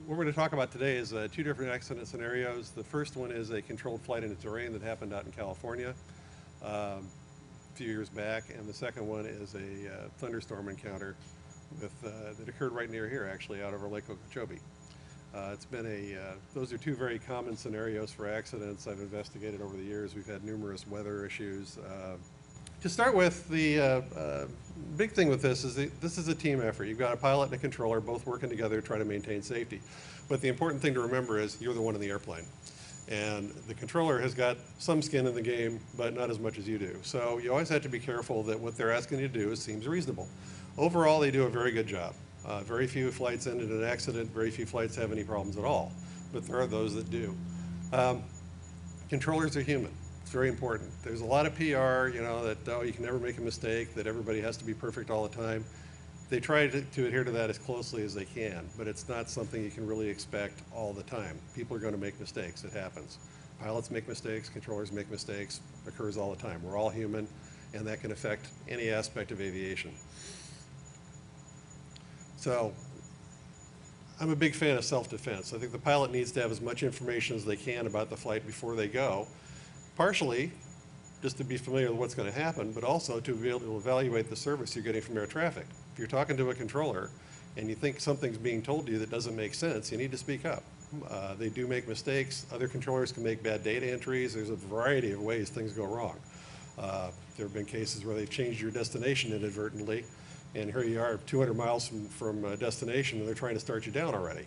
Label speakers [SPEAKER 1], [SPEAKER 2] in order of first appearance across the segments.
[SPEAKER 1] what we're going to talk about today is two different accident scenarios. The first one is a controlled flight into terrain that happened out in California a few years back, and the second one is a thunderstorm encounter that occurred right near here, actually, out over Lake Okeechobee. Those are two very common scenarios for accidents I've investigated over the years. We've had numerous weather issues. To start with, the big thing with this is this is a team effort. You've got a pilot and a controller both working together to try to maintain safety. But the important thing to remember is you're the one in the airplane. And the controller has got some skin in the game, but not as much as you do. So you always have to be careful that what they're asking you to do seems reasonable. Overall, they do a very good job. Very few flights end in an accident. Very few flights have any problems at all. But there are those that do. Controllers are human. It's very important. There's a lot of PR, that, oh, you can never make a mistake, that everybody has to be perfect all the time. They try to adhere to that as closely as they can, but it's not something you can really expect all the time. People are going to make mistakes. It happens. Pilots make mistakes. Controllers make mistakes. Occurs all the time. We're all human, and that can affect any aspect of aviation. So I'm a big fan of self-defense. I think the pilot needs to have as much information as they can about the flight before they go, partially just to be familiar with what's going to happen, but also to be able to evaluate the service you're getting from air traffic. If you're talking to a controller and you think something's being told to you that doesn't make sense, you need to speak up. They do make mistakes. Other controllers can make bad data entries. There's a variety of ways things go wrong. There have been cases where they've changed your destination inadvertently, and here you are 200 miles from a destination and they're trying to start you down already.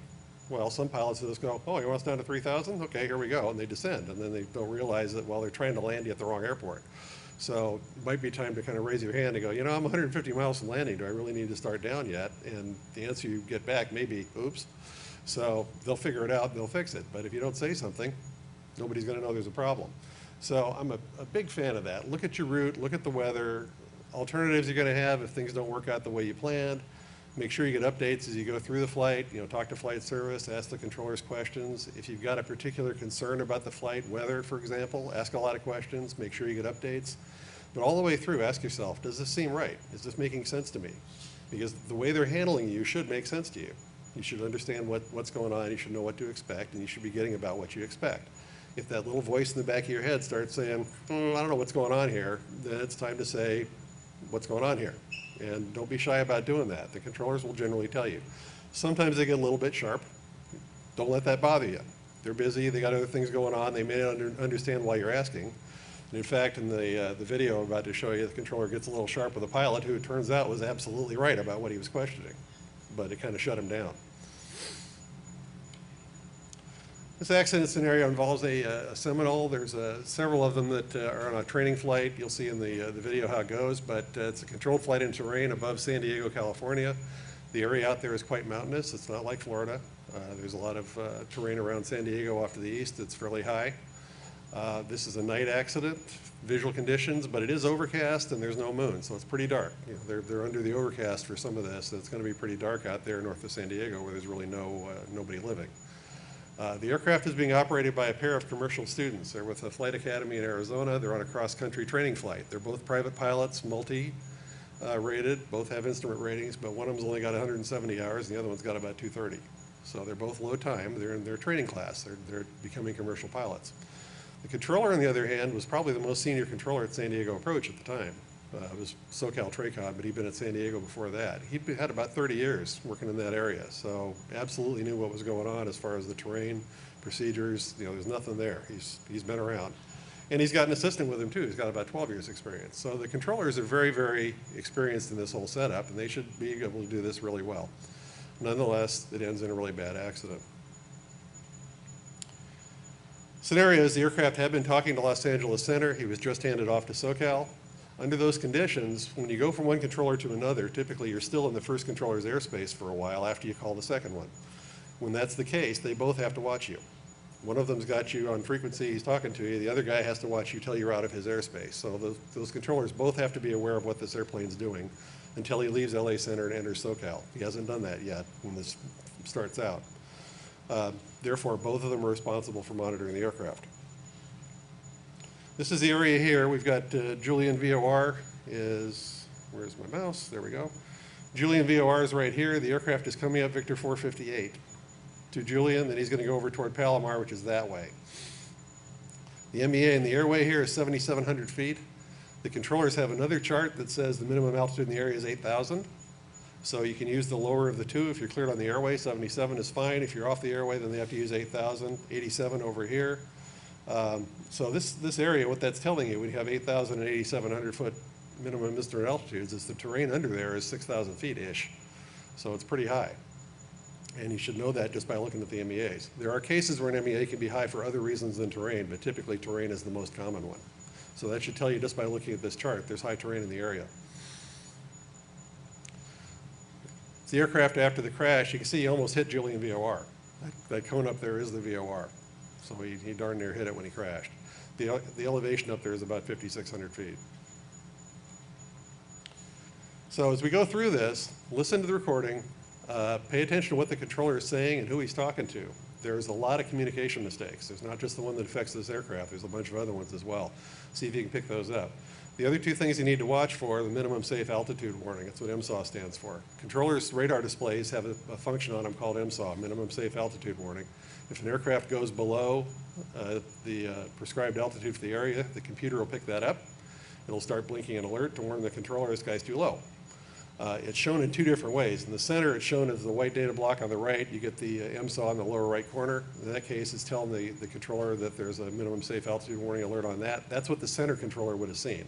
[SPEAKER 1] Well, some pilots just go, oh, you want us down to 3,000? Okay, here we go, and they descend, and then they don't realize that, well, they're trying to land you at the wrong airport. So it might be time to kind of raise your hand and go, I'm 150 miles from landing. Do I really need to start down yet? And the answer you get back may be, oops. So they'll figure it out and they'll fix it. But if you don't say something, nobody's going to know there's a problem. So I'm a big fan of that. Look at your route, look at the weather, alternatives you're going to have if things don't work out the way you planned. Make sure you get updates as you go through the flight. Talk to flight service, ask the controllers questions. If you've got a particular concern about the flight, weather, for example, ask a lot of questions. Make sure you get updates. But all the way through, ask yourself, does this seem right? Is this making sense to me? Because the way they're handling you should make sense to you. You should understand what's going on. You should know what to expect, and you should be getting about what you expect. If that little voice in the back of your head starts saying, I don't know what's going on here, then it's time to say, what's going on here? And don't be shy about doing that. The controllers will generally tell you. Sometimes they get a little bit sharp. Don't let that bother you. They're busy, they got other things going on, they may not understand why you're asking. And in fact, in the video I'm about to show you, the controller gets a little sharp with a pilot who it turns out was absolutely right about what he was questioning, but it kind of shut him down. This accident scenario involves a Seminole. There's several of them that are on a training flight. You'll see in the video how it goes, but it's a controlled flight in terrain above San Diego, California. The area out there is quite mountainous. It's not like Florida. There's a lot of terrain around San Diego off to the east that's fairly high. This is a night accident, visual conditions, but it is overcast and there's no moon, so it's pretty dark. They're under the overcast for some of this, and it's going to be pretty dark out there north of San Diego where there's really nobody living. The aircraft is being operated by a pair of commercial students. They're with a flight academy in Arizona. They're on a cross-country training flight. They're both private pilots, multi-rated, both have instrument ratings, but one of them's only got 170 hours and the other one's got about 230. So they're both low time. They're in their training class. They're becoming commercial pilots. The controller, on the other hand, was probably the most senior controller at San Diego Approach at the time. It was SoCal Tracon, but he'd been at San Diego before that. He'd had about 30 years working in that area, so absolutely knew what was going on as far as the terrain, procedures. There's nothing there. He's been around. And he's got an assistant with him too. He's got about 12 years experience. So the controllers are very, very experienced in this whole setup, and they should be able to do this really well. Nonetheless, it ends in a really bad accident. Scenario is the aircraft had been talking to Los Angeles Center. He was just handed off to SoCal. Under those conditions, when you go from one controller to another, typically you're still in the first controller's airspace for a while after you call the second one. When that's the case, they both have to watch you. One of them's got you on frequency, he's talking to you. The other guy has to watch you till you're out of his airspace. So those controllers both have to be aware of what this airplane's doing until he leaves LA Center and enters SoCal. He hasn't done that yet when this starts out. Therefore, both of them are responsible for monitoring the aircraft. This is the area here. We've got Julian VOR where's my mouse? There we go. Julian VOR is right here. The aircraft is coming up Victor 458. to Julian, then he's going to go over toward Palomar, which is that way. The MEA in the airway here is 7,700 feet. The controllers have another chart that says the minimum altitude in the area is 8,000. So you can use the lower of the two. If you're cleared on the airway, 77 is fine. If you're off the airway, then they have to use 8,000, 87 over here. So this area, what that's telling you, we have 8,000 and 8,700 foot minimum misdemeanor altitudes, is the terrain under there is 6,000 feet-ish. So it's pretty high. And you should know that just by looking at the MEAs. There are cases where an MEA can be high for other reasons than terrain, but typically terrain is the most common one. So that should tell you just by looking at this chart, there's high terrain in the area. It's the aircraft after the crash. You can see he almost hit Julian VOR. That cone up there is the VOR. So he darn near hit it when he crashed. The elevation up there is about 5,600 feet. So as we go through this, listen to the recording, pay attention to what the controller is saying and who he's talking to. There's a lot of communication mistakes. There's not just the one that affects this aircraft. There's a bunch of other ones as well. See if you can pick those up. The other two things you need to watch for are the minimum safe altitude warning. That's what MSAW stands for. Controllers' radar displays have a function on them called MSAW, minimum safe altitude warning. If an aircraft goes below the prescribed altitude for the area, the computer will pick that up. It'll start blinking an alert to warn the controller this guy's too low. It's shown in two different ways. In the center, it's shown as the white data block on the right. You get the MSAW in the lower right corner. In that case, it's telling the controller that there's a minimum safe altitude warning alert on that. That's what the center controller would have seen.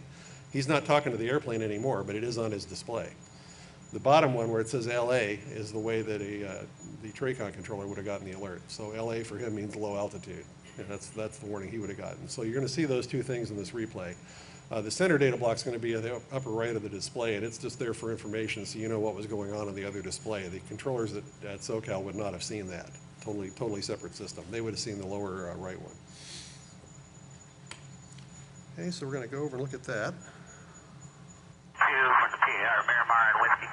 [SPEAKER 1] He's not talking to the airplane anymore, but it is on his display. The bottom one, where it says LA, is the way that the TRACON controller would have gotten the alert. So LA for him means low altitude. And that's the warning he would have gotten. So you're going to see those two things in this replay. The center data block is going to be at the upper right of the display, and it's just there for information so you know what was going on the other display. The controllers at SoCal would not have seen that. Totally separate system. They would have seen the lower right one. Okay, so we're going to go over and look at that.
[SPEAKER 2] 2 for the PAR, Miramar and Whiskey.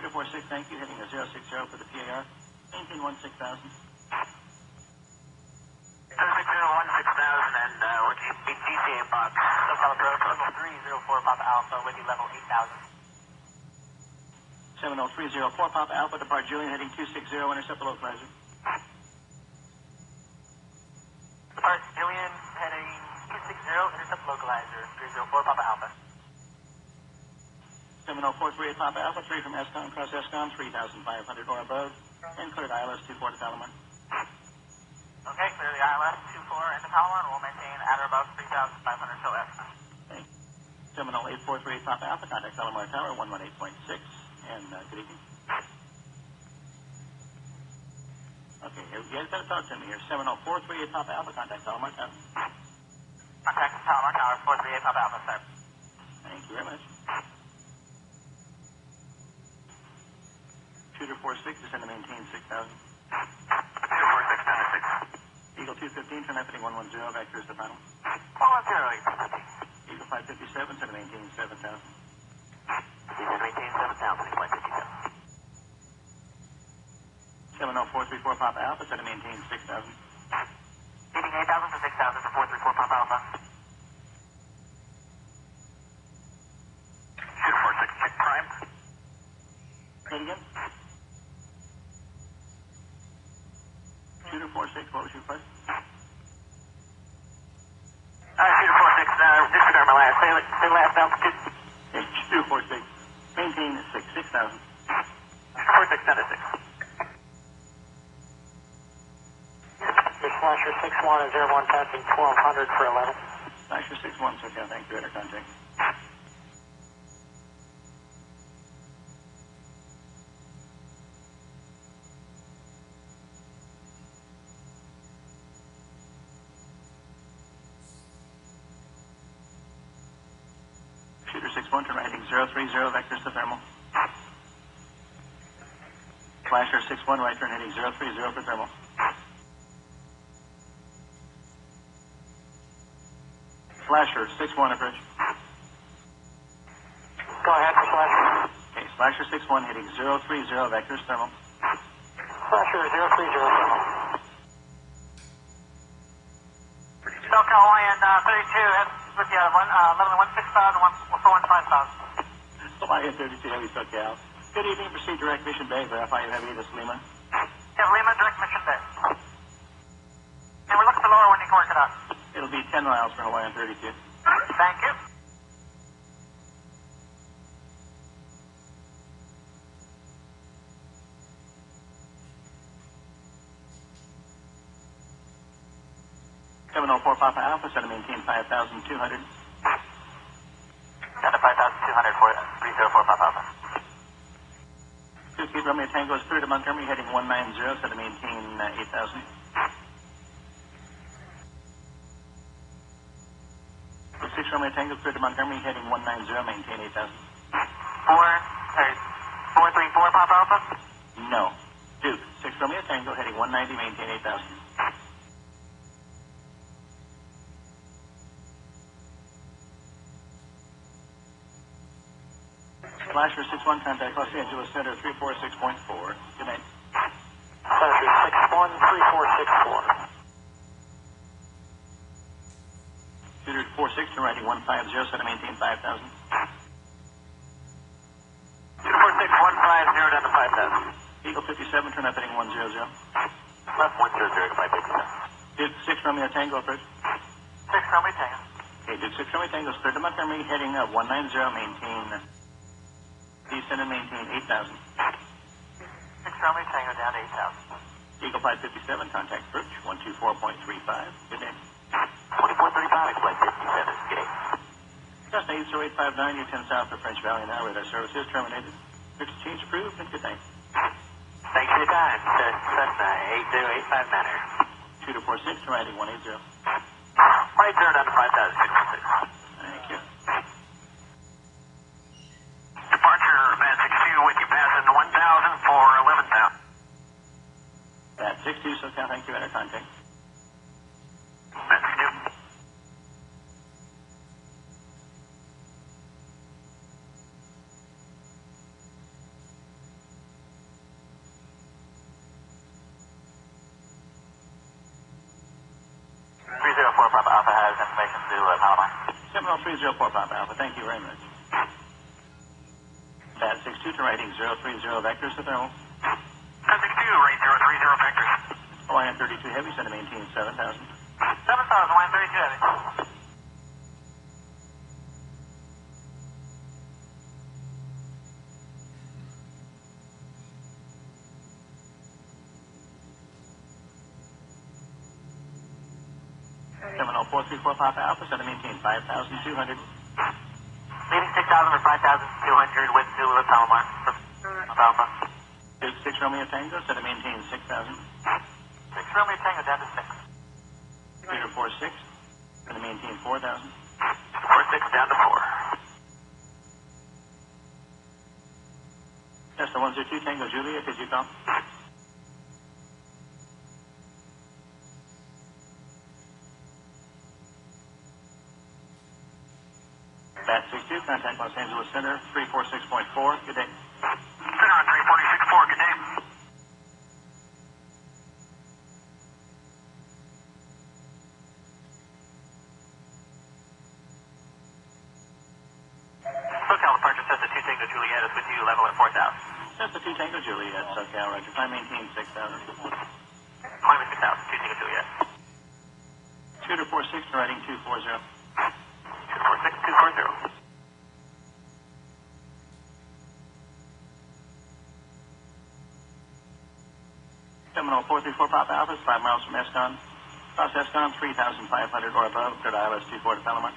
[SPEAKER 3] 246, thank you, heading a 060 for the PAR. Maintain 16,000.
[SPEAKER 2] 260, 16,000 and Whiskey DCA box. SoCal Approach, level 304 Papa Alpha, Whiskey level 8,000.
[SPEAKER 3] 7034 Papa Alpha, depart Julian, heading 260, intercept the localizer.
[SPEAKER 2] Depart Julian, heading 260, intercept localizer, 304 Papa Alpha.
[SPEAKER 3] 70438 Papa Alpha, 3 from ESCOM, cross ESCOM, 3,500 or above, and cleared ILS 24 to Palomar.
[SPEAKER 2] Okay, clear the ILS 24 into Palomar, and we'll maintain at or above 3,500 till ESCOM.
[SPEAKER 3] Thank you. 708-438 Papa Alpha, contact Palomar Tower, 118.6, and good evening. Okay, you guys got to talk to me here. 70438 Papa Alpha, contact Palomar Tower.
[SPEAKER 2] Contact Palomar Tower, 438 Papa Alpha, sir.
[SPEAKER 3] Thank you very much. Shooter 46, descend to maintain 6,000.
[SPEAKER 2] 246,
[SPEAKER 3] Eagle 215, turn left heading 110, back towards the final.
[SPEAKER 2] 110,
[SPEAKER 3] Eagle 557, turn to maintain 7,000.
[SPEAKER 2] Eagle maintain 7,000, 557.
[SPEAKER 3] 70434 Papa Alpha, turn to maintain 6,000.
[SPEAKER 2] Heading 8,000 to 6,000 to 434 Papa Alpha. Shooter 46, check prime.
[SPEAKER 3] Say it again. Shooter 46, what was your question?
[SPEAKER 2] Shooter 46, disregard my last. Say last altitude.
[SPEAKER 3] Okay, Shooter 46, maintain 6,000.
[SPEAKER 2] Shooter 46, down to 6. Slasher 61 and 01 passing 1200 for 11.
[SPEAKER 3] Slasher 61, so okay, thank you, radar contact. Shooter 61, turn right heading 030, vectors to thermal. Flasher 61, right turn heading 030 for thermal. Flasher 61, approach.
[SPEAKER 2] Go ahead for Slasher.
[SPEAKER 3] Okay, Slasher 61, heading 030, vectors thermal.
[SPEAKER 2] Slasher 030 thermal. SoCal Hawaiian 32, head with you, 1116,000, 415,000.
[SPEAKER 3] Hawaiian 32, heavy SoCal. Good evening, proceed direct mission bay for FIU Heavy to Lima.
[SPEAKER 2] Yeah, Lima, direct mission bay.
[SPEAKER 3] 10 miles for Hawaiian 32.
[SPEAKER 2] Thank you.
[SPEAKER 3] Seven oh four Papa Alpha, set to maintain 5,200.
[SPEAKER 2] Down to 5,200 for 304 Papa Alpha.
[SPEAKER 3] 2 Speed Romeo Tango is clear to Montgomery, heading 190, set to maintain 8,000. 6 Romeo Tango clear to Montgomery, heading 190, maintain 8,000.
[SPEAKER 2] 434 Papa Alpha?
[SPEAKER 3] No. Duke, 6 Romeo Tango, heading 190, maintain 8,000. Flasher 61, contact Los Angeles Center 346.4. Good night.
[SPEAKER 2] Flasher 61, 3464.
[SPEAKER 3] Shooter 46, turn righting 150, set to maintain 5,000.
[SPEAKER 2] Shooter 46, 150 down to 5,000.
[SPEAKER 3] Eagle 57, turn up heading 100.
[SPEAKER 2] Left 100 to 557.
[SPEAKER 3] Duke 6 Romeo Tango approach.
[SPEAKER 2] 6 Romeo Tango.
[SPEAKER 3] Okay, Duke 6 Romeo Tango is clear to Montgomery, heading up 190, maintain, descend and maintain 8,000.
[SPEAKER 2] 6 Romeo Tango down to 8,000.
[SPEAKER 3] Eagle 557, contact approach 124.35. Good day.
[SPEAKER 2] 2435, flight 57, gate.
[SPEAKER 3] Just 80859, you're 10 south of French Valley now. Radar service is terminated. Exchange approved, and good night.
[SPEAKER 2] Thanks for your time. Cessna 80859 manner.
[SPEAKER 3] Shooter 46, turn righting 180.
[SPEAKER 2] Right there down to 5,616.
[SPEAKER 3] Thank you.
[SPEAKER 2] Departure, Van 62 with you passing 1,000 for 11,000.
[SPEAKER 3] That 62, SoCal, thank you, radar contact.
[SPEAKER 2] Van 62. Papa Alpha has information to Palomar.
[SPEAKER 3] 70304 Papa Alpha, thank you very much. Bat 62 to righting 030 vectors to thermal.
[SPEAKER 2] Bat 62, right 030 vectors.
[SPEAKER 3] Hawaiian 32 heavy, set to maintain 7,000.
[SPEAKER 2] 7,000, Hawaiian 32 heavy.
[SPEAKER 3] Terminal 434 Papa Alpha, set to maintain 5,200.
[SPEAKER 2] Leaving 6,000 or 5,200 with Zulu Palomar. Alpha.
[SPEAKER 3] Duke 6 Romeo Tango, set to maintain 6,000.
[SPEAKER 2] 6 Romeo Tango down to 6.
[SPEAKER 3] Shooter 46, set to maintain 4,000.
[SPEAKER 2] 46 down to 4.
[SPEAKER 3] Cessna 102 Tango Juliet, could you call? Bat 62, contact Los Angeles Center 346.4. Good day.
[SPEAKER 2] Center on 346.4, good day. SoCal departure Cessna 2 Tango Juliet is with you, level at 4,000.
[SPEAKER 3] Cessna 2 Tango Juliet, SoCal, roger. Climb maintain 6,000.
[SPEAKER 2] Climate 6,000, 2 Tango Juliet.
[SPEAKER 3] Shooter 46, riding 240.
[SPEAKER 2] 246, 240.
[SPEAKER 3] Terminal 434 Papa Alpha, 5 miles from Escon. Cross Escon, 3,500 or above. Clear to ILS 24 to Palomar.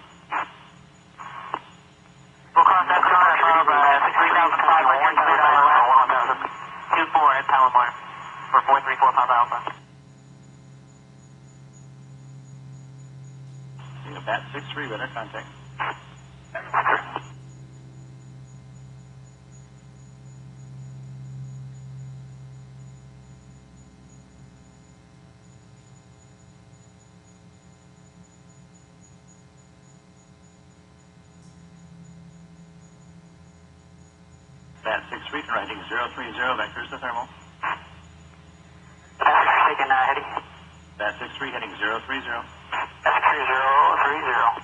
[SPEAKER 2] We'll cross that car above 3,500, clear to ILS 1,000. 24 at Palomar for 434 Papa Alpha.
[SPEAKER 3] Bat 63, radar contact. Bat 63, riding 030 vectors to thermal.
[SPEAKER 2] Bat 63 taking heading.
[SPEAKER 3] Bat 63 heading 030.
[SPEAKER 2] Bat 3030.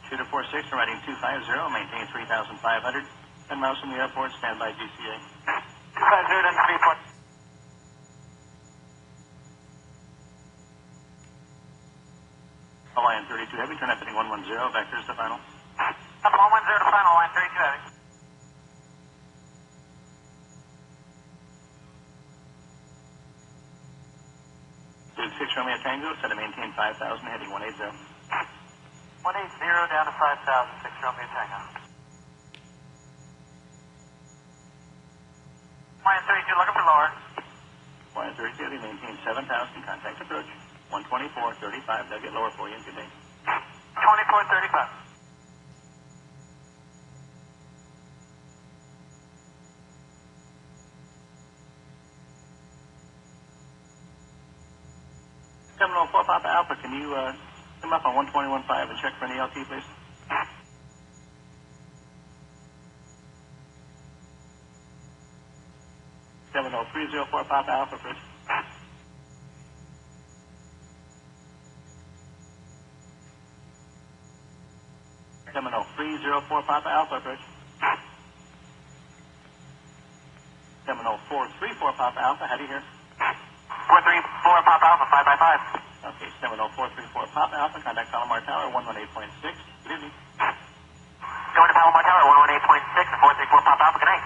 [SPEAKER 3] Shooter 46, riding 250, maintain 3,500. 10 miles from the airport, standby GCA.
[SPEAKER 2] 250 and 3 point.
[SPEAKER 3] Hawaiian 32 Heavy, turn up heading 110, vectors to final.
[SPEAKER 2] Up 110 to final, line 32 Heavy.
[SPEAKER 3] Duke 6 Romeo Tango, set to maintain 5,000, heading 180.
[SPEAKER 2] 180 down to 5,000, 6 Romeo Tango. Line 32 looking for lower.
[SPEAKER 3] Hawaiian 32 Heavy, maintain 7,000, contact approach. 124.35, they'll get lower for you, good day.
[SPEAKER 2] 2435.
[SPEAKER 3] Seminole 4 Papa Alpha, can you come up on 121.5 and check for any LT, please? Seminole 304 Papa Alpha, please. Seminole 304 Papa Alpha, please. Seminole 434 Papa Alpha, how do you hear?
[SPEAKER 2] 434 Papa Alpha, 5 by 5.
[SPEAKER 3] Okay, Seminole 434 Papa Alpha, contact Palomar Tower, 118.6. Good evening.
[SPEAKER 2] Going to Palomar Tower, 118.6 and 434 Papa Alpha, good night.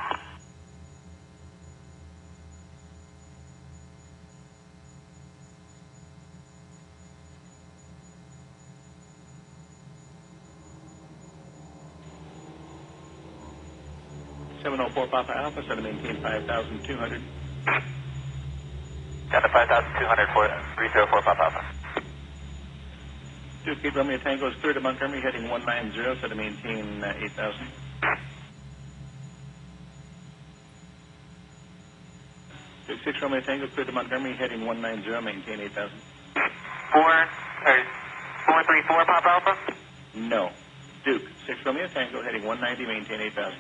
[SPEAKER 3] Seminole 4 Papa Alpha, set to maintain 5,200.
[SPEAKER 2] Down to 5,200 for 304 Papa Alpha.
[SPEAKER 3] 2 Kid Romeo Tango is clear to Montgomery, heading 190, set to maintain 8,000. Duke 6 Romeo Tango clear to Montgomery, heading 190, maintain 8,000.
[SPEAKER 2] 434 Papa Alpha?
[SPEAKER 3] No. Duke 6 Romeo Tango, heading 190, maintain 8,000.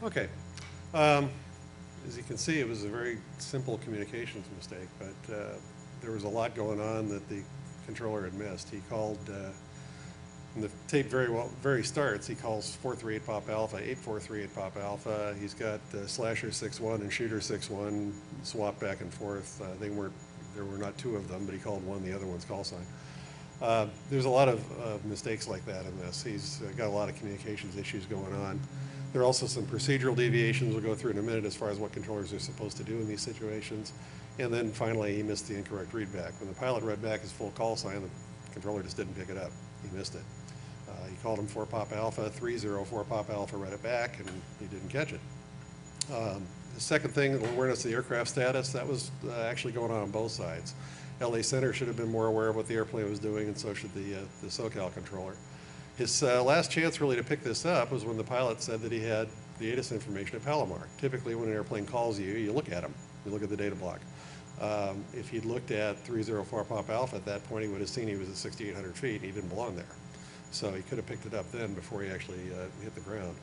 [SPEAKER 1] Okay. As you can see, it was a very simple communications mistake, but there was a lot going on that the controller had missed. He called, and the tape very starts, he calls 438 Papa Alpha, 8438 Papa Alpha. He's got Slasher 6-1 and Shooter 6-1 swapped back and forth. There were not two of them, but he called one, the other one's call sign. There's a lot of mistakes like that in this. He's got a lot of communications issues going on. There are also some procedural deviations we'll go through in a minute as far as what controllers are supposed to do in these situations. And then finally, he missed the incorrect readback. When the pilot read back his full call sign, the controller just didn't pick it up. He missed it. He called him 4 Papa Alpha, 304 Papa Alpha, read it back, and he didn't catch it. The second thing, awareness of the aircraft status, that was actually going on both sides. LA Center should have been more aware of what the airplane was doing, and so should the SoCal controller. His last chance really to pick this up was when the pilot said that he had the ATC information at Palomar. Typically when an airplane calls you, you look at him. You look at the data block. If he'd looked at 304 Papa Alpha at that point, he would have seen he was at 6,800 feet and he didn't belong there. So he could have picked it up then before he actually hit the ground.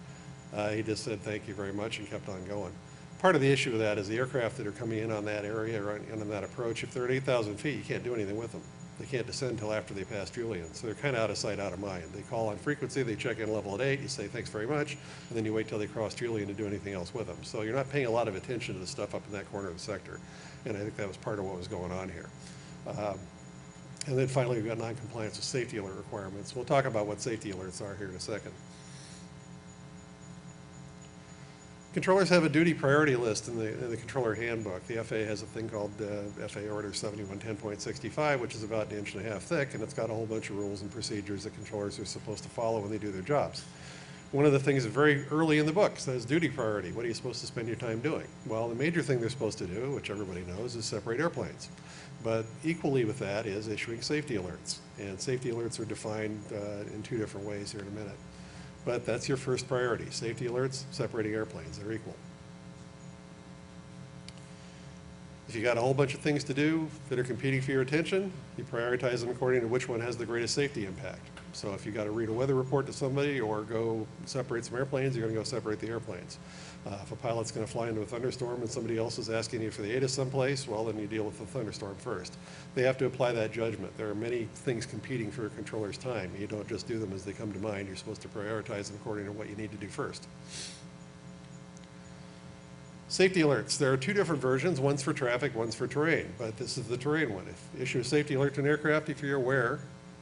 [SPEAKER 1] He just said thank you very much and kept on going. Part of the issue with that is the aircraft that are coming in on that area or on that approach, if they're at 8,000 feet, you can't do anything with them. They can't descend until after they pass Julian. So they're kind of out of sight, out of mind. They call on frequency, they check in level at 8, you say thanks very much, and then you wait till they cross Julian to do anything else with them. So you're not paying a lot of attention to the stuff up in that corner of the sector. And I think that was part of what was going on here. And then finally, we've got non-compliance with safety alert requirements. We'll talk about what safety alerts are here in a second. Controllers have a duty priority list in the controller handbook. The FAA has a thing called FAA Order 7110.65, which is about 1.5 inches thick, and it's got a whole bunch of rules and procedures that controllers are supposed to follow when they do their jobs. One of the things very early in the book says duty priority. What are you supposed to spend your time doing? Well, the major thing they're supposed to do, which everybody knows, is separate airplanes. But equally with that is issuing safety alerts. And safety alerts are defined in two different ways here in a minute. But that's your first priority. Safety alerts, separating airplanes, they're equal. If you got a whole bunch of things to do that are competing for your attention, you prioritize them according to which one has the greatest safety impact. So if you got to read a weather report to somebody or go separate some airplanes, you're going to go separate the airplanes. If a pilot's going to fly into a thunderstorm and somebody else is asking you for the ATC someplace, well, then you deal with the thunderstorm first. They have to apply that judgment. There are many things competing for a controller's time. You don't just do them as they come to mind. You're supposed to prioritize them according to what you need to do first. Safety alerts. There are two different versions. One's for traffic, one's for terrain, but this is the terrain one. If issue a safety alert to an aircraft if you're aware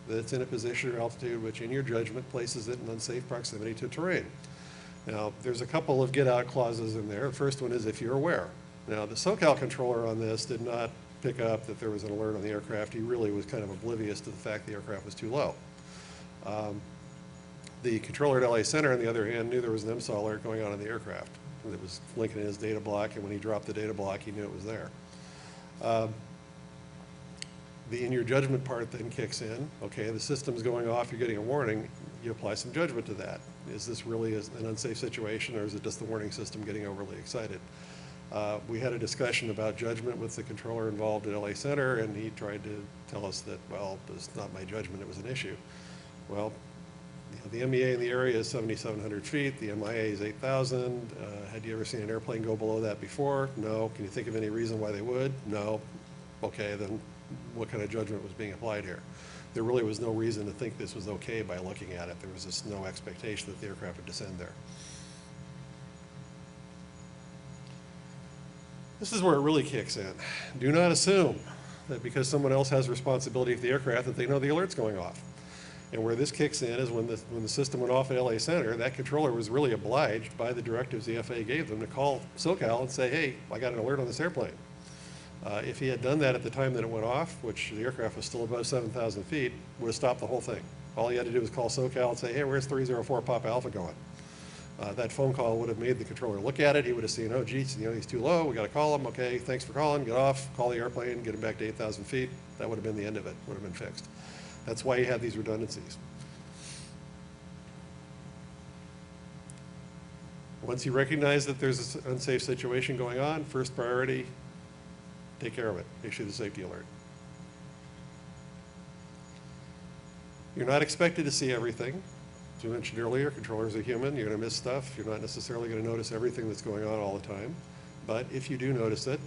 [SPEAKER 1] that it's in a position or altitude which in your judgment places it in unsafe proximity to terrain. Now, there's a couple of get-out clauses in there. The first one is if you're aware. Now, the SoCal controller on this did not pick up that there was an alert on the aircraft. He really was kind of oblivious to the fact the aircraft was too low. The controller at LA Center, on the other hand, knew there was an MSAW alert going on in the aircraft. It was linking in his data block, and when he dropped the data block, he knew it was there. The in your judgment part then kicks in. Okay, the system's going off, you're getting a warning, you apply some judgment to that. Is this really an unsafe situation, or is it just the warning system getting overly excited? We had a discussion about judgment with the controller involved at LA Center, and he tried to tell us that, well, it's not my judgment, it was an issue. Well, the MEA in the area is 7,700 feet, the MIA is 8,000. Had you ever seen an airplane go below that before? No. Can you think of any reason why they would? No. Okay, then what kind of judgment was being applied here? There really was no reason to think this was okay by looking at it. There was just no expectation that the aircraft would descend there. This is where it really kicks in. Do not assume that because someone else has responsibility for the aircraft that they know the alert's going off. And where this kicks in is when the system went off at LA Center, that controller was really obliged by the directives the FAA gave them to call SoCal and say, hey, I got an alert on this airplane. If he had done that at the time that it went off, which the aircraft was still above 7,000 feet, would have stopped the whole thing. All he had to do was call SoCal and say, hey, where's 304 Papa Alpha going? That phone call would have made the controller look at it. He would have seen, oh, geez, he's too low. We got to call him. Okay, thanks for calling. Get off. Call the airplane. Get him back to 8,000 feet. That would have been the end of it. Would have been fixed. That's why you have these redundancies. Once you recognize that there's an unsafe situation going on, first priority, take care of it. Issue the safety alert. You're not expected to see everything. As we mentioned earlier, controllers are human. You're going to miss stuff. You're not necessarily going to notice everything that's going on all the time. But if you do notice it,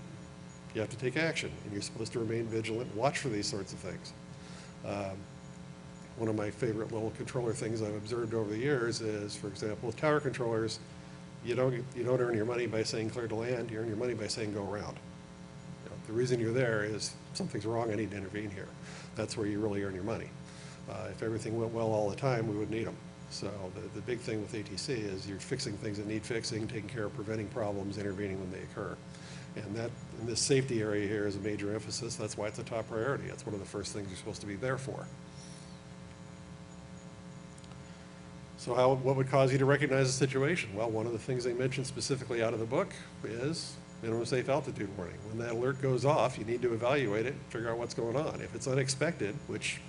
[SPEAKER 1] you have to take action. And you're supposed to remain vigilant, watch for these sorts of things. One of my favorite little controller things I've observed over the years is, for example, with tower controllers, you don't earn your money by saying clear to land. You earn your money by saying go around. The reason you're there is something's wrong, I need to intervene here. That's where you really earn your money. If everything went well all the time, we wouldn't need them. So the big thing with ATC is you're fixing things that need fixing, taking care of preventing problems, intervening when they occur. And that, in this safety area here, is a major emphasis. That's why it's a top priority. That's one of the first things you're supposed to be there for. So what would cause you to recognize the situation? Well, one of the things they mentioned specifically out of the book is minimum safe altitude warning. When that alert goes off, you need to evaluate it, figure out what's going on. If it's unexpected, which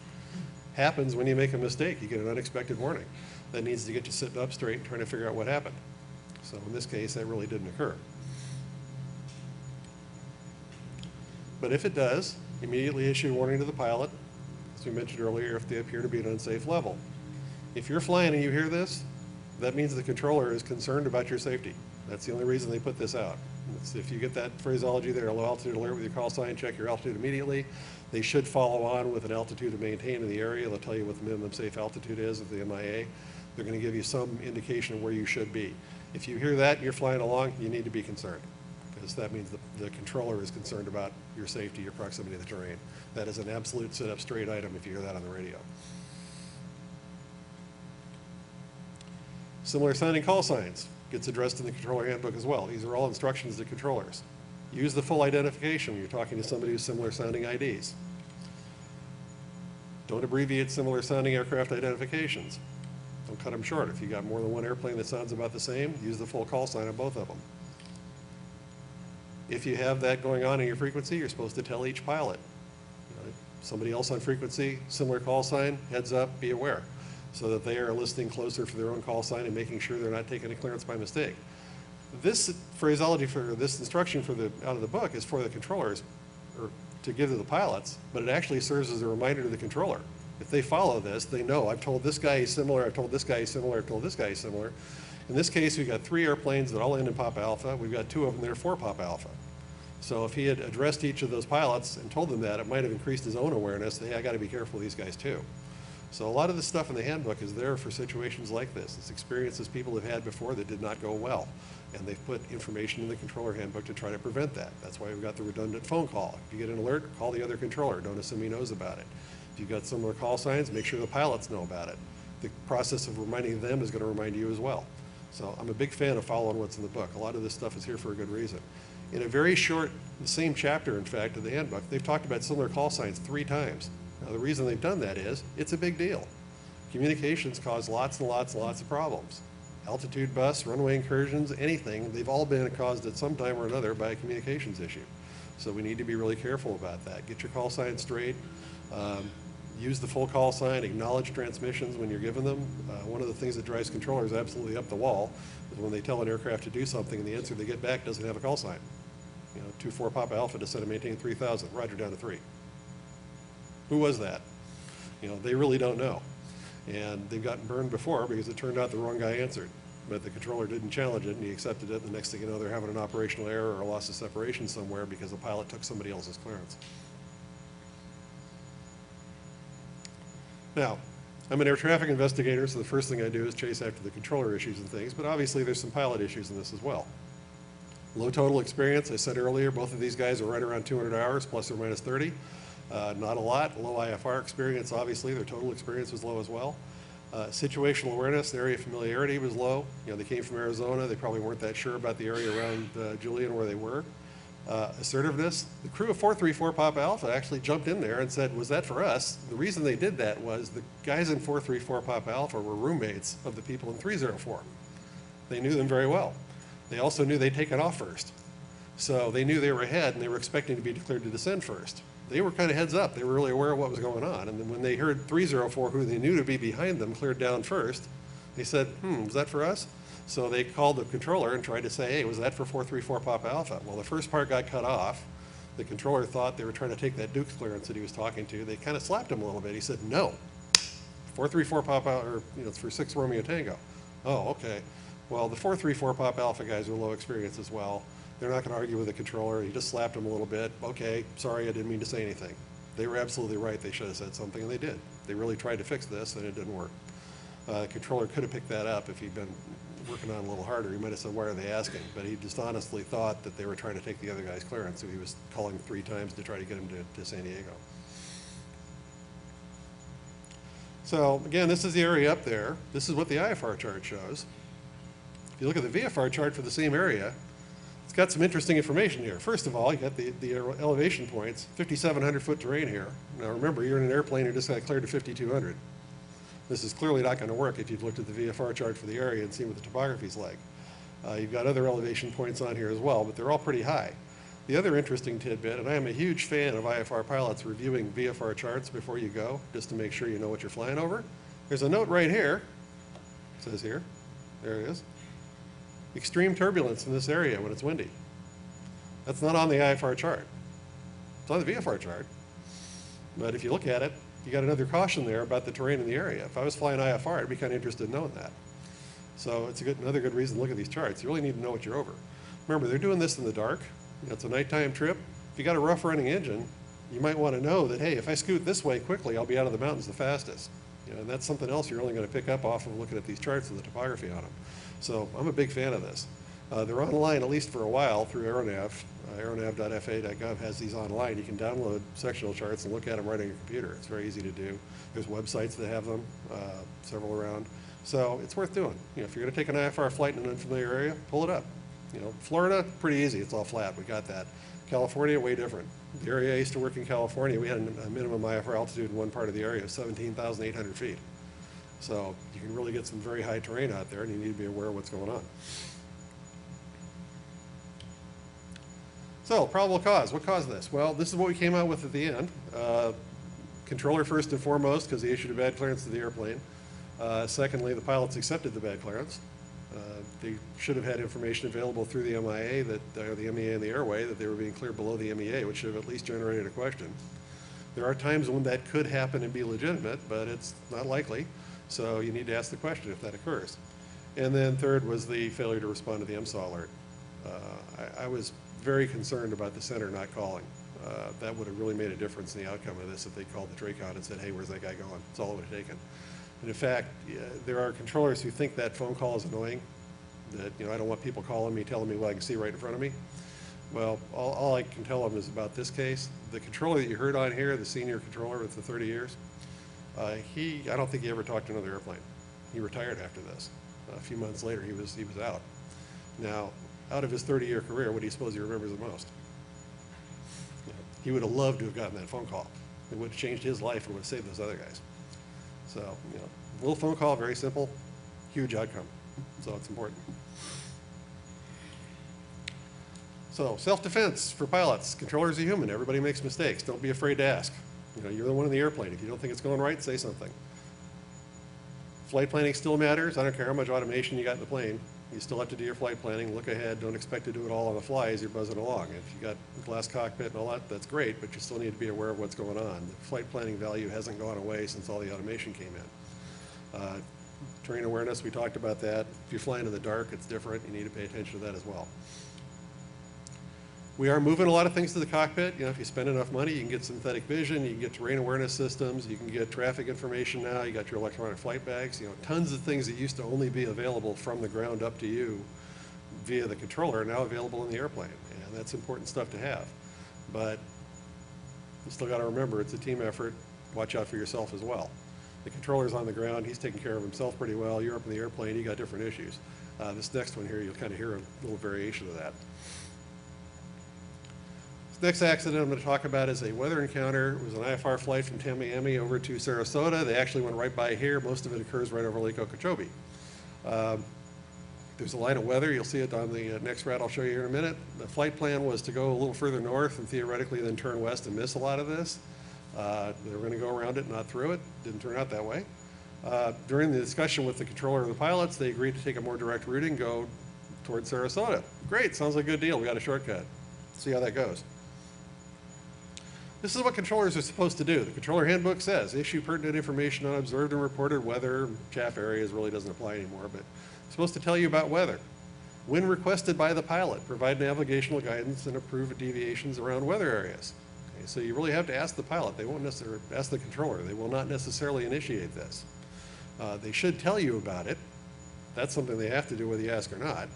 [SPEAKER 1] happens when you make a mistake, you get an unexpected warning. That needs to get you sitting up straight and trying to figure out what happened. So in this case, that really didn't occur. But if it does, immediately issue a warning to the pilot, as we mentioned earlier, if they appear to be at an unsafe level. If you're flying and you hear this, that means the controller is concerned about your safety. That's the only reason they put this out. If you get that phraseology there, a low altitude alert with your call sign, check your altitude immediately. They should follow on with an altitude to maintain in the area. They'll tell you what the minimum safe altitude is of the MIA. They're going to give you some indication of where you should be. If you hear that and you're flying along, you need to be concerned, because that means the controller is concerned about your safety, your proximity to the terrain. That is an absolute sit up straight item if you hear that on the radio. Similar sounding call signs gets addressed in the controller handbook as well. These are all instructions to controllers. Use the full identification when you're talking to somebody with similar sounding IDs. Don't abbreviate similar sounding aircraft identifications. Don't cut them short. If you got more than one airplane that sounds about the same, use the full call sign on both of them. If you have that going on in your frequency, you're supposed to tell each pilot. Somebody else on frequency, similar call sign, heads up, be aware, so that they are listening closer for their own call sign and making sure they're not taking a clearance by mistake. This phraseology for this instruction out of the book is for the controllers, or to give to the pilots, but it actually serves as a reminder to the controller. If they follow this, they know, I've told this guy he's similar, I've told this guy he's similar, I've told this guy he's similar. In this case, we've got 3 airplanes that all end in Papa Alpha. We've got 2 of them that are for Papa Alpha. So if he had addressed each of those pilots and told them that, it might have increased his own awareness that, hey, I got to be careful of these guys too. So a lot of the stuff in the handbook is there for situations like this. It's experiences people have had before that did not go well. And they've put information in the controller handbook to try to prevent that. That's why we've got the redundant phone call. If you get an alert, call the other controller. Don't assume he knows about it. If you've got similar call signs, make sure the pilots know about it. The process of reminding them is going to remind you as well. So I'm a big fan of following what's in the book. A lot of this stuff is here for a good reason. In a very short, the same chapter, in fact, of the handbook, they've talked about similar call signs 3 times. Now, the reason they've done that is it's a big deal. Communications cause lots and lots and lots of problems. Altitude bus, runway incursions, anything, they've all been caused at some time or another by a communications issue. So we need to be really careful about that. Get your call sign straight. Use the full call sign. Acknowledge transmissions when you're given them. One of the things that drives controllers absolutely up the wall is when they tell an aircraft to do something and the answer they get back doesn't have a call sign. 24 Papa Alpha, descend and maintain 3000, roger, down to 3. Who was that? They really don't know. And they've gotten burned before because it turned out the wrong guy answered. But the controller didn't challenge it and he accepted it. And the next thing you know, they're having an operational error or a loss of separation somewhere because the pilot took somebody else's clearance. Now, I'm an air traffic investigator, so the first thing I do is chase after the controller issues and things, but obviously there's some pilot issues in this as well. Low total experience, I said earlier, both of these guys are right around 200 hours, plus or minus 30. Not a lot. Low IFR experience, obviously. Their total experience was low as well. Situational awareness, area familiarity was low. They came from Arizona. They probably weren't that sure about the area around Julian where they were. Assertiveness, the crew of 434 Papa Alpha actually jumped in there and said, was that for us? The reason they did that was the guys in 434 Papa Alpha were roommates of the people in 304. They knew them very well. They also knew they'd taken off first. So they knew they were ahead and they were expecting to be declared to descend first. They were kind of heads up. They were really aware of what was going on. And then when they heard 304, who they knew to be behind them, cleared down first, they said, was that for us? So they called the controller and tried to say, hey, was that for 434 Papa Alpha? Well, the first part got cut off. The controller thought they were trying to take that Duke's clearance that he was talking to. They kind of slapped him a little bit. He said, no, 434 Papa, or it's for 6 Romeo Tango. Oh, okay. Well, the 434 Papa Alpha guys are low experience as well. They're not going to argue with the controller. He just slapped him a little bit. Okay, sorry, I didn't mean to say anything. They were absolutely right. They should have said something, and they did. They really tried to fix this, and it didn't work. The controller could have picked that up if he'd been working on it a little harder. He might have said, why are they asking? But he just honestly thought that they were trying to take the other guy's clearance, so he was calling 3 times to try to get him to San Diego. So again, this is the area up there. This is what the IFR chart shows. If you look at the VFR chart for the same area, it's got some interesting information here. First of all, you got the elevation points, 5,700 foot terrain here. Now remember, you're in an airplane who just got cleared to 5,200. This is clearly not going to work if you've looked at the VFR chart for the area and seen what the topography's like. You've got other elevation points on here as well, but they're all pretty high. The other interesting tidbit, and I am a huge fan of IFR pilots reviewing VFR charts before you go, just to make sure you know what you're flying over. There's a note right here. It says here. There it is. Extreme turbulence in this area when it's windy. That's not on the IFR chart. It's on the VFR chart. But if you look at it, you got another caution there about the terrain in the area. If I was flying IFR, I'd be kind of interested in knowing that. So it's another good reason to look at these charts. You really need to know what you're over. Remember, they're doing this in the dark. It's a nighttime trip. If you got a rough running engine, you might want to know that, hey, if I scoot this way quickly, I'll be out of the mountains the fastest. And that's something else you're only going to pick up off of looking at these charts and the topography on them. So I'm a big fan of this. They're online, at least for a while, through Aeronav. Aeronav.fa.gov has these online. You can download sectional charts and look at them right on your computer. It's very easy to do. There's websites that have them, several around. So it's worth doing. If you're going to take an IFR flight in an unfamiliar area, pull it up. Florida, pretty easy. It's all flat. We got that. California, way different. The area I used to work in California, we had a minimum IFR altitude in one part of the area of 17,800 feet. So you can really get some very high terrain out there, and you need to be aware of what's going on. So, probable cause. What caused this? Well, this is what we came out with at the end. Controller first and foremost, because he issued a bad clearance to the airplane. Secondly, the pilots accepted the bad clearance. They should have had information available through the MIA, the MEA and the airway, that they were being cleared below the MEA, which should have at least generated a question. There are times when that could happen and be legitimate, but it's not likely. So you need to ask the question if that occurs. And then third was the failure to respond to the MSAW alert. I was very concerned about the center not calling. That would have really made a difference in the outcome of this if they called the TRACON and said, hey, where's that guy going? That's all it would have taken. And in fact, there are controllers who think that phone call is annoying. that, you know, I don't want people calling me, telling me what I can see right in front of me. Well, all I can tell them is about this case. The controller that you heard on here, the senior controller with the 30 years, I don't think he ever talked to another airplane. He retired after this. A few months later, he was out. Now, out of his 30-year career, what do you suppose he remembers the most? You know, he would have loved to have gotten that phone call. It would have changed his life and would have saved those other guys. So, you know, little phone call, very simple, huge outcome. So it's important. So, self-defense for pilots. Controllers are human. Everybody makes mistakes. Don't be afraid to ask. You know, you're the one in the airplane. If you don't think it's going right, say something. Flight planning still matters. I don't care how much automation you got in the plane. You still have to do your flight planning. Look ahead. Don't expect to do it all on the fly as you're buzzing along. If you got a glass cockpit and all that, that's great, but you still need to be aware of what's going on. The flight planning value hasn't gone away since all the automation came in. Terrain awareness, we talked about that. If you're flying in the dark, it's different. You need to pay attention to that as well. We are moving a lot of things to the cockpit. You know, if you spend enough money, you can get synthetic vision, you can get terrain awareness systems, you can get traffic information now, you got your electronic flight bags, you know, tons of things that used to only be available from the ground up to you via the controller are now available in the airplane, and that's important stuff to have. But you still got to remember, it's a team effort. Watch out for yourself as well. The controller's on the ground, he's taking care of himself pretty well. You're up in the airplane, you got different issues. This next one here, you'll kind of hear a little variation of that. Next accident I'm going to talk about is a weather encounter. It was an IFR flight from Tamiami over to Sarasota. They actually went right by here. Most of it occurs right over Lake Okeechobee. There's a line of weather. You'll see it on the next route I'll show you here in a minute. The flight plan was to go a little further north and theoretically then turn west and miss a lot of this. They were going to go around it, not through it. Didn't turn out that way. During the discussion with the controller and the pilots, they agreed to take a more direct route and go toward Sarasota. Great, sounds like a good deal. We got a shortcut. See how that goes. This is what controllers are supposed to do. The controller handbook says, issue pertinent information on observed and reported weather. Chaff areas really doesn't apply anymore, but it's supposed to tell you about weather. When requested by the pilot, provide navigational guidance and approve deviations around weather areas. Okay, so you really have to ask the pilot. They won't necessarily ask the controller. They will not necessarily initiate this. They should tell you about it. That's something they have to do whether you ask or not,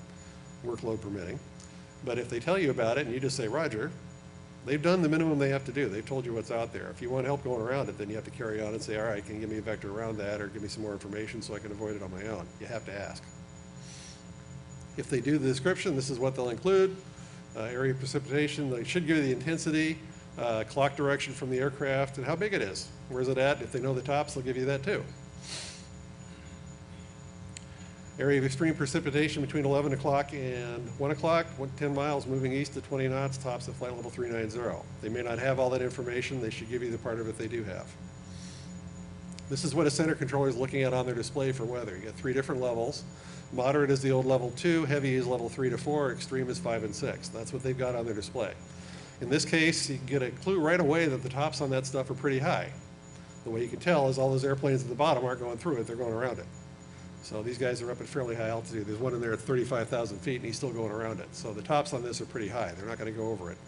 [SPEAKER 1] workload permitting. But if they tell you about it and you just say, Roger, they've done the minimum they have to do. They've told you what's out there. If you want help going around it, then you have to carry on and say, all right, can you give me a vector around that or give me some more information so I can avoid it on my own? You have to ask. If they do the description, this is what they'll include. Area of precipitation, they should give you the intensity, clock direction from the aircraft, and how big it is. Where's it at? If they know the tops, they'll give you that too. Area of extreme precipitation between 11 o'clock and 1 o'clock, 10 miles moving east at 20 knots, tops at flight level 390. They may not have all that information. They should give you the part of it they do have. This is what a center controller is looking at on their display for weather. You got 3 different levels. Moderate is the old level 2, heavy is level 3 to 4, extreme is 5 and 6. That's what they've got on their display. In this case, you can get a clue right away that the tops on that stuff are pretty high. The way you can tell is all those airplanes at the bottom aren't going through it, they're going around it. So these guys are up at fairly high altitude. There's one in there at 35,000 feet and he's still going around it. So the tops on this are pretty high. They're not going to go over it.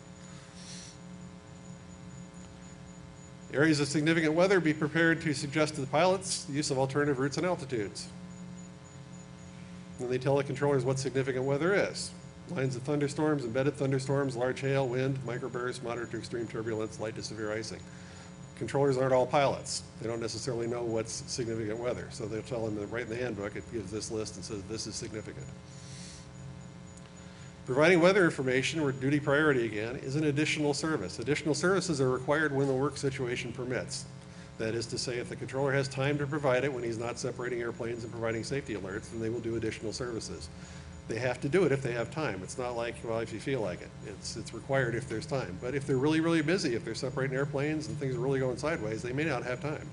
[SPEAKER 1] Areas of significant weather, be prepared to suggest to the pilots the use of alternative routes and altitudes. Then they tell the controllers what significant weather is. Lines of thunderstorms, embedded thunderstorms, large hail, wind, microbursts, moderate to extreme turbulence, light to severe icing. Controllers aren't all pilots. They don't necessarily know what's significant weather. So they'll tell them that right in the handbook, it gives this list and says this is significant. Providing weather information, or duty priority again, is an additional service. Additional services are required when the work situation permits. That is to say, if the controller has time to provide it when he's not separating airplanes and providing safety alerts, then they will do additional services. They have to do it if they have time. It's not like, well, if you feel like it. It's required if there's time. But if they're really, really busy, if they're separating airplanes and things are really going sideways, they may not have time.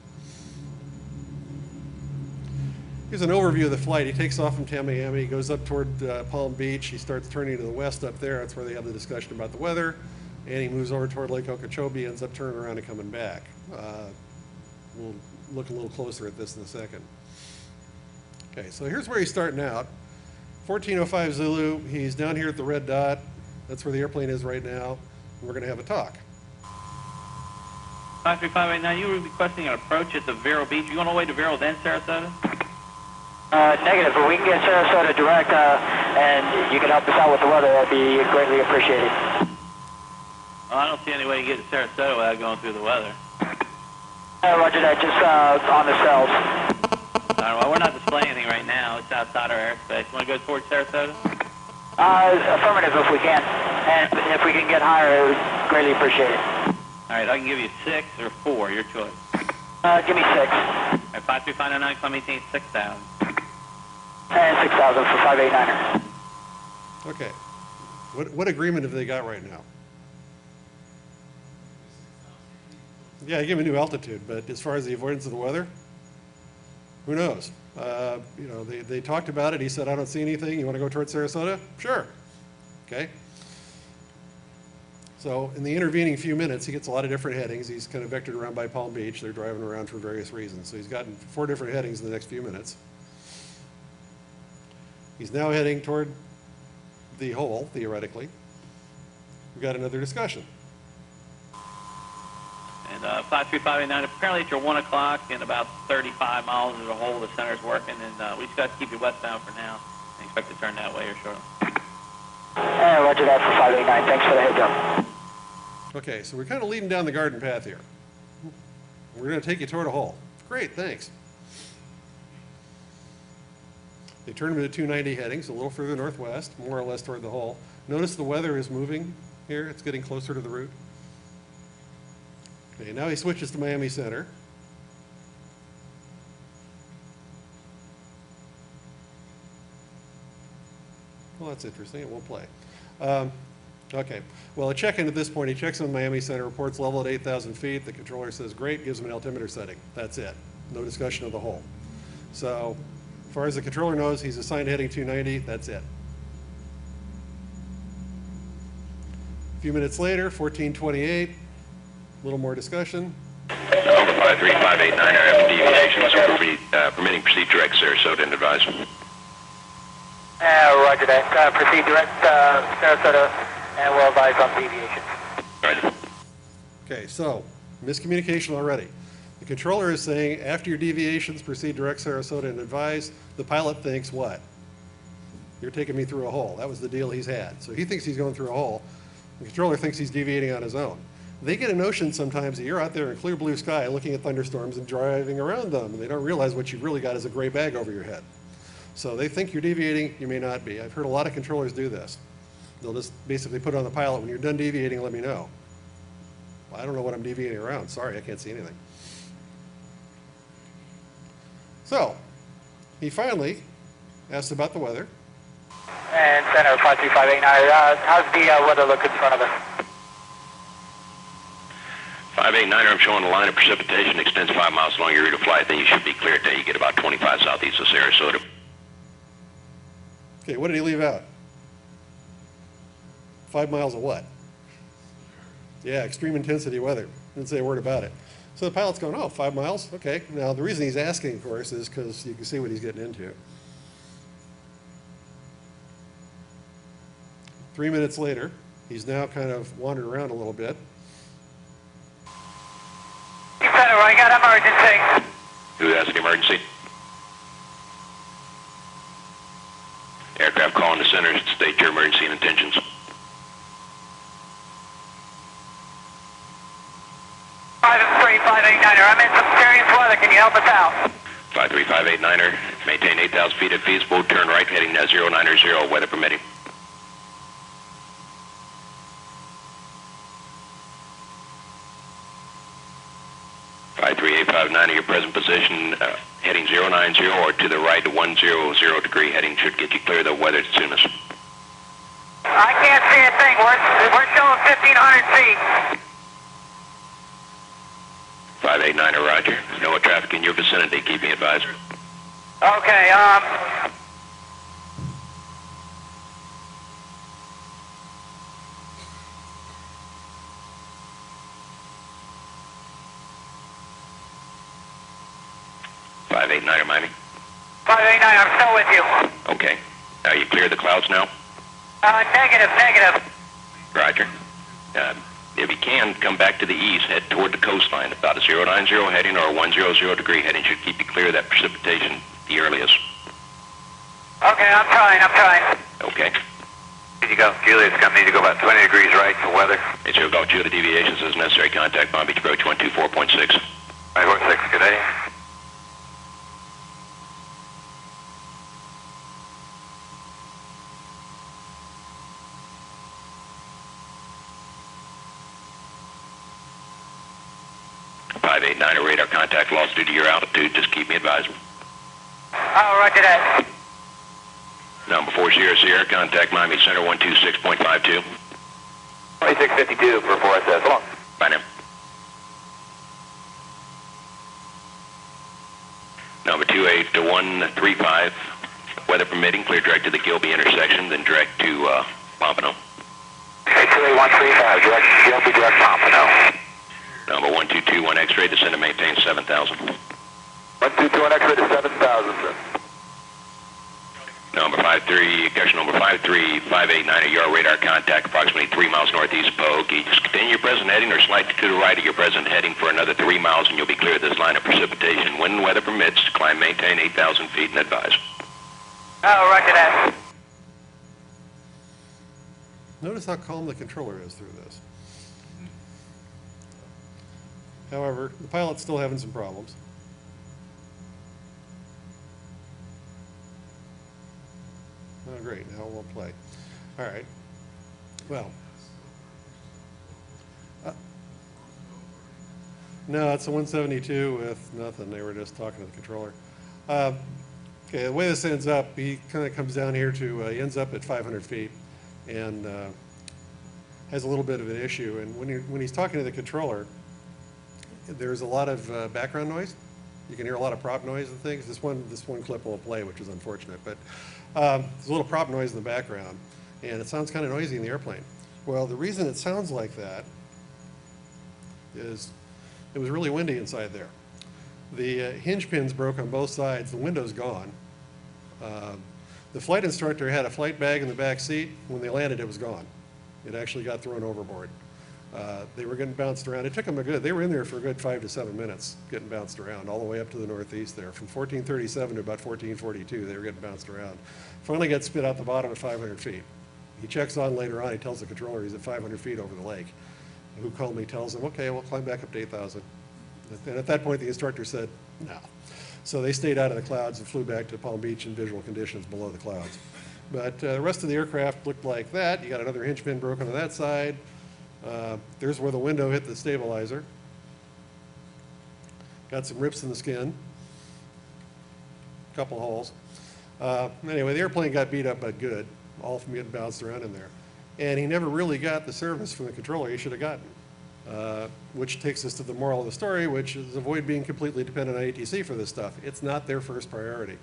[SPEAKER 1] Here's an overview of the flight. He takes off from Tamiami, goes up toward Palm Beach. He starts turning to the west up there. That's where they have the discussion about the weather. And he moves over toward Lake Okeechobee, ends up turning around and coming back. We'll look a little closer at this in a second. Okay, so here's where he's starting out. 1405 Zulu, he's down here at the red dot. That's where the airplane is right now. We're going to have a talk.
[SPEAKER 4] 535 right now, you were requesting an approach at the Vero Beach. You going all the way to Vero then Sarasota? Negative, but we can get Sarasota direct, and you can help us out with the weather. That'd be greatly appreciated.
[SPEAKER 3] Well, I don't see any way to get to Sarasota without going through the weather.
[SPEAKER 4] Roger that, just on the cells.
[SPEAKER 3] All right, well, we're not displaying anything right now. It's outside our airspace. Want to go towards Sarasota?
[SPEAKER 4] Affirmative if we can. And if we can get higher, I would greatly appreciate it.
[SPEAKER 3] All right, I can give you 6 or 4, your choice.
[SPEAKER 4] Give me 6.
[SPEAKER 3] All right, 53599, climb maintain 6,000.
[SPEAKER 4] And 6,000 for 589er.
[SPEAKER 1] Okay. What agreement have they got right now? Yeah, I give him a new altitude, but as far as the avoidance of the weather, who knows? You know, they talked about it. He said, I don't see anything. You want to go towards Sarasota? Sure. Okay. So in the intervening few minutes, he gets a lot of different headings. He's kind of vectored around by Palm Beach. They're driving around for various reasons. So he's gotten 4 different headings in the next few minutes. He's now heading toward the hole, theoretically. We've got another discussion.
[SPEAKER 3] And 53589, apparently at your 1 o'clock and about 35 miles of the hole, the center's working, and we just got to keep you westbound for now. I expect to turn that way here shortly.
[SPEAKER 4] Roger that for 589. Thanks for the heads up.
[SPEAKER 1] Okay, so we're kind of leading down the garden path here. We're going to take you toward a hole. Great, thanks. They turn him to 290 headings, a little further northwest, more or less toward the hole. Notice the weather is moving here. It's getting closer to the route. Okay, now he switches to Miami Center. Well, that's interesting. It won't play. Okay. Well, a check-in at this point, he checks on Miami Center, reports level at 8,000 feet. The controller says, great, gives him an altimeter setting. That's it. No discussion of the hole. So, as far as the controller knows, he's assigned heading 290. That's it. A few minutes later, 1428, a little more discussion.
[SPEAKER 5] Over 53589, I have deviations permitting proceed direct Sarasota and advise.
[SPEAKER 4] Roger that. Proceed direct Sarasota, and we'll advise on deviations.
[SPEAKER 5] Right.
[SPEAKER 1] Okay, so miscommunication already. The controller is saying, after your deviations, proceed direct Sarasota and advise. The pilot thinks what? You're taking me through a hole. That was the deal he's had. So he thinks he's going through a hole. The controller thinks he's deviating on his own. They get a notion sometimes that you're out there in clear blue sky looking at thunderstorms and driving around them, and they don't realize what you've really got is a gray bag over your head. So they think you're deviating, you may not be. I've heard a lot of controllers do this. They'll just basically put on the pilot, when you're done deviating, let me know. Well, I don't know what I'm deviating around. Sorry, I can't see anything. So, he finally asked about the weather.
[SPEAKER 4] And center 53589, how's the weather look in front of us?
[SPEAKER 5] 589er, I'm showing a line of precipitation extends 5 miles along your route of flight. Then you should be clear until you get about 25 southeast of Sarasota.
[SPEAKER 1] Okay, what did he leave out? 5 miles of what? Yeah, extreme intensity weather. Didn't say a word about it. So the pilot's going, oh, 5 miles? Okay. Now, the reason he's asking, of course, is because you can see what he's getting into. 3 minutes later, he's now kind of wandered around a little bit.
[SPEAKER 4] Center, I got emergency.
[SPEAKER 5] Who asked the emergency? Aircraft calling the center, state your emergency and intentions.
[SPEAKER 4] 53589er, I'm in some serious weather. Can you help us out?
[SPEAKER 5] 53589er, maintain 8,000 feet if feasible, turn right heading 090, weather permitting. Your present position, heading 090 or to the right, 100 degree heading should get you clear of the weather as soon as.
[SPEAKER 4] I can't see a thing. We're showing 1,500 feet.
[SPEAKER 5] 589er, roger. No traffic in your vicinity. Keep me advised.
[SPEAKER 4] Okay,
[SPEAKER 5] 589er, Miami.
[SPEAKER 4] 589, I'm still with you.
[SPEAKER 5] Okay. Are you clear of the clouds now?
[SPEAKER 4] Negative.
[SPEAKER 5] Roger. If you can, come back to the east, head toward the coastline. About a 090 heading or a 100 degree heading should keep you clear of that precipitation the earliest.
[SPEAKER 4] Okay, I'm trying.
[SPEAKER 5] Okay.
[SPEAKER 6] Here you go. Julius, going to need to go about 20 degrees right for weather.
[SPEAKER 5] It's your go to the deviations as necessary. Contact Palm Beach approach 124.6.
[SPEAKER 6] 546, good day.
[SPEAKER 5] Radar contact lost due to your altitude. Just keep me advised.
[SPEAKER 4] Oh, roger that.
[SPEAKER 5] Number 4 Sierra Sierra, contact Miami Center 126.52.
[SPEAKER 6] 2652 for 4SS. Come on.
[SPEAKER 5] Bye now. Number 28135, weather permitting, clear direct to the Gilby intersection, then direct to Pompano.
[SPEAKER 6] Okay, 28135, direct Gilby, direct Pompano.
[SPEAKER 5] Number 1221 X-ray, descend and maintain 7,000.
[SPEAKER 6] 1221 X-ray to 7,000, sir.
[SPEAKER 5] Number 53, cushion number 53589, your radar contact approximately 3 miles northeast of Pokey. Just continue your present heading or slightly to the right of your present heading for another 3 miles and you'll be clear of this line of precipitation. Wind and weather permits, climb maintain 8,000 feet and advise.
[SPEAKER 4] Oh, roger that.
[SPEAKER 1] Notice how calm the controller is through this. However, the pilot's still having some problems. Oh, great, now it won't play. All right, well. No, it's a 172 with nothing. They were just talking to the controller. Okay, the way this ends up, he kind of comes down here to, he ends up at 500 feet and has a little bit of an issue. And when he's talking to the controller, there's a lot of background noise. You can hear a lot of prop noise and things. This one clip won't play, which is unfortunate, but there's a little prop noise in the background, and it sounds kind of noisy in the airplane. Well, the reason it sounds like that is it was really windy inside there. The hinge pins broke on both sides. The window's gone. The flight instructor had a flight bag in the back seat. When they landed, it was gone. It actually got thrown overboard. They were getting bounced around. It took them they were in there for a good 5 to 7 minutes getting bounced around all the way up to the northeast there. From 1437 to about 1442, they were getting bounced around. Finally got spit out the bottom at 500 feet. He checks on later on. He tells the controller he's at 500 feet over the lake. Who called me tells him, okay, we'll climb back up to 8,000. And at that point, the instructor said, no. So they stayed out of the clouds and flew back to Palm Beach in visual conditions below the clouds. But the rest of the aircraft looked like that. You got another hinge pin broken on that side. There's where the window hit the stabilizer. Got some rips in the skin. A couple holes. Anyway, the airplane got beat up but good, all from getting bounced around in there. And he never really got the service from the controller he should have gotten. Which takes us to the moral of the story, which is avoid being completely dependent on ATC for this stuff. It's not their first priority.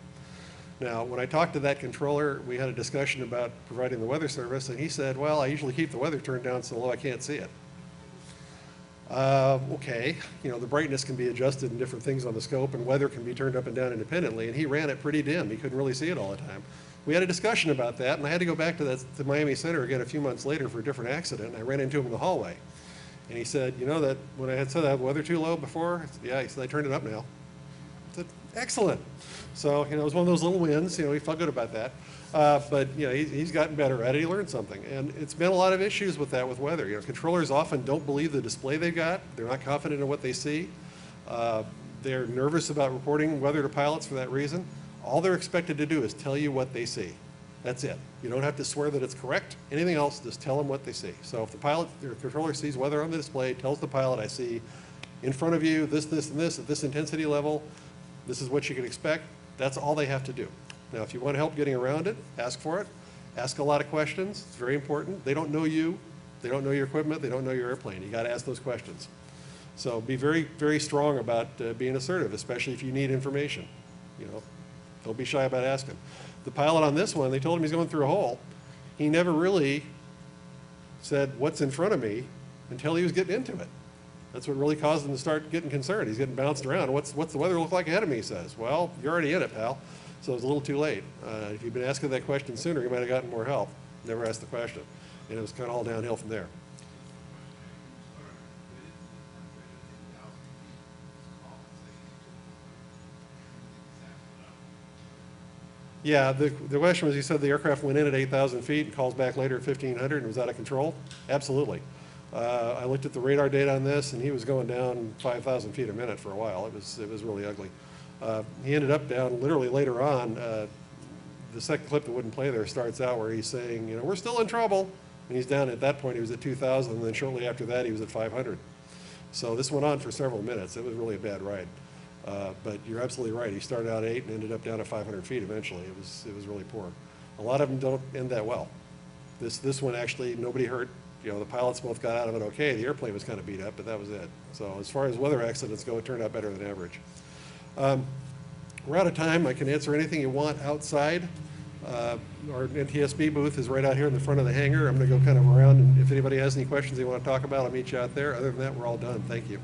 [SPEAKER 1] Now, when I talked to that controller, we had a discussion about providing the weather service, and he said, well, I usually keep the weather turned down so low I can't see it. Okay, the brightness can be adjusted in different things on the scope, and weather can be turned up and down independently, and he ran it pretty dim. He couldn't really see it all the time. We had a discussion about that, and I had to go back to Miami Center again a few months later for a different accident, and I ran into him in the hallway. And he said, that when I had said I had weather too low before, yeah, he said, I turned it up now. I said, excellent. So, it was one of those little wins. He felt good about that. But, he's gotten better at it. He learned something. And it's been a lot of issues with that with weather. Controllers often don't believe the display they've got. They're not confident in what they see. They're nervous about reporting weather to pilots for that reason. All they're expected to do is tell you what they see. That's it. You don't have to swear that it's correct. Anything else, just tell them what they see. So if the pilot or controller sees weather on the display, tells the pilot, I see in front of you this, and this at this intensity level, this is what you can expect. That's all they have to do. Now, if you want help getting around it, ask for it. Ask a lot of questions. It's very important. They don't know you. They don't know your equipment. They don't know your airplane. You got to ask those questions. So be very, very strong about being assertive, especially if you need information. Don't be shy about asking. The pilot on this one, they told him he's going through a hole. He never really said, what's in front of me, until he was getting into it. That's what really caused him to start getting concerned. He's getting bounced around. What's the weather look like ahead of me, he says. Well, you're already in it, pal. So it was a little too late. If you'd been asking that question sooner, you might have gotten more help. Never asked the question. And it was kind of all downhill from there. Yeah, the question was, you said the aircraft went in at 8,000 feet and calls back later at 1,500 and was out of control? Absolutely. I looked at the radar data on this, and he was going down 5,000 feet a minute for a while. It was really ugly. He ended up down literally later on. The second clip that wouldn't play there starts out where he's saying, you know, we're still in trouble. And he's down at that point, he was at 2,000, and then shortly after that, he was at 500. So this went on for several minutes. It was really a bad ride. But you're absolutely right. He started out 8 and ended up down at 500 feet eventually. It was really poor. A lot of them don't end that well. This one actually, nobody hurt. You know, the pilots both got out of it okay. The airplane was kind of beat up, but that was it. So as far as weather accidents go, it turned out better than average. We're out of time. I can answer anything you want outside. Our NTSB booth is right out here in the front of the hangar. I'm going to go kind of around, and if anybody has any questions they want to talk about, I'll meet you out there. Other than that, we're all done. Thank you.